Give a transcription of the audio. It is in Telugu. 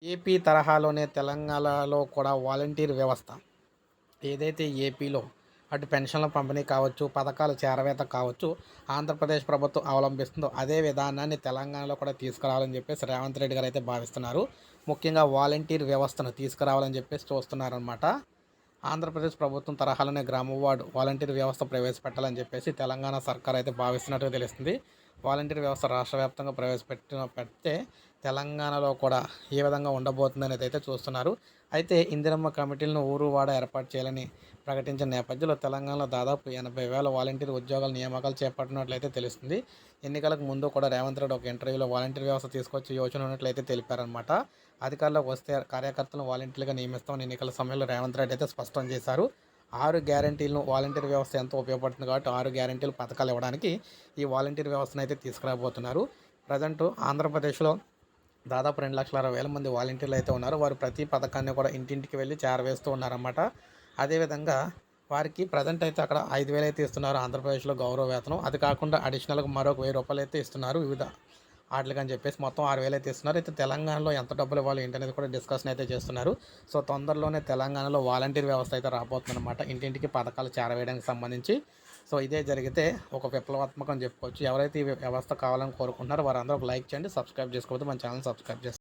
ఏపీ తరహాలోనే తెలంగాణలో కూడా వాలంటీర్ వ్యవస్థ ఏదైతే ఏపీలో అటు పెన్షన్ల పంపిణీ కావచ్చు, పథకాల చేరవేత కావచ్చు, ఆంధ్రప్రదేశ్ ప్రభుత్వం అవలంబిస్తుందో అదే విధానాన్ని తెలంగాణలో కూడా తీసుకురావాలని చెప్పేసి రేవంత్ రెడ్డి గారు అయితే భావిస్తున్నారు. ముఖ్యంగా వాలంటీర్ వ్యవస్థను తీసుకురావాలని చెప్పేసి చూస్తున్నారనమాట. ఆంధ్రప్రదేశ్ ప్రభుత్వం తరహాలోనే గ్రామ వార్డ్ వాలంటీర్ వ్యవస్థ ప్రవేశపెట్టాలని చెప్పేసి తెలంగాణ సర్కార్ అయితే భావిస్తున్నట్టుగా తెలుస్తుంది. వాలంటీర్ వ్యవస్థ రాష్ట్ర వ్యాప్తంగా పెడితే తెలంగాణలో కూడా ఏ విధంగా ఉండబోతుందనేది అయితే చూస్తున్నారు. అయితే ఇందిరమ్మ కమిటీలను ఊరు వాడ ఏర్పాటు చేయాలని ప్రకటించిన నేపథ్యంలో తెలంగాణలో దాదాపు 80,000 వాలంటీర్ ఉద్యోగాల నియామకాలు చేపట్టినట్లయితే తెలుస్తుంది. ఎన్నికలకు ముందు కూడా రేవంత్ రెడ్డి ఒక ఇంటర్వ్యూలో వాలంటీర్ వ్యవస్థ తీసుకొచ్చి యోచన ఉన్నట్లయితే తెలిపారనమాట. అధికారంలోకి వస్తే కార్యకర్తలను వాలంటీర్లుగా నియమిస్తామని ఎన్నికల సమయంలో రేవంత్ రెడ్డి అయితే స్పష్టం చేశారు. 6 గ్యారంటీలను వాలంటీర్ వ్యవస్థ ఎంతో ఉపయోగపడుతుంది కాబట్టి 6 గ్యారంటీలు పథకాలు ఇవ్వడానికి ఈ వాలంటీర్ వ్యవస్థను అయితే తీసుకురాబోతున్నారు. ప్రజెంట్ ఆంధ్రప్రదేశ్లో దాదాపు 2,60,000 మంది వాలంటీర్లు అయితే ఉన్నారు. వారు ప్రతి పథకాన్ని కూడా ఇంటింటికి వెళ్ళి చేరవేస్తూ ఉన్నారన్నమాట. అదేవిధంగా వారికి ప్రజెంట్ అయితే అక్కడ 5,000 అయితే ఇస్తున్నారు ఆంధ్రప్రదేశ్లో గౌరవ వేతనం. అది కాకుండా అడిషనల్గా మరొక ₹1,000 అయితే ఇస్తున్నారు వివిధ ఆటలకని చెప్పేసి మొత్తం 6,000 అయితే ఇస్తున్నారు. అయితే తెలంగాణలో ఎంత డబ్బులు ఇవ్వాలి ఏంటనేది కూడా డిస్కషన్ అయితే చేస్తున్నారు. సో తొందరలోనే తెలంగాణలో వాలంటీర్ వ్యవస్థ అయితే రాబోతుందన్నమాట. ఇంటింటికి పథకాలు చేరవేయడానికి సంబంధించి. సో ఇదే జరిగితే ఒక విప్లవాత్మకం చెప్పుకోవచ్చు. ఎవరైతే ఈ వ్యవస్థ కావాలని కోరుకుంటున్నారో వారందరూ ఒక లైక్ చేయండి, సబ్స్క్రైబ్ చేసుకోవద్దు, మన ఛానల్ సబ్స్క్రైబ్ చేసుకోండి.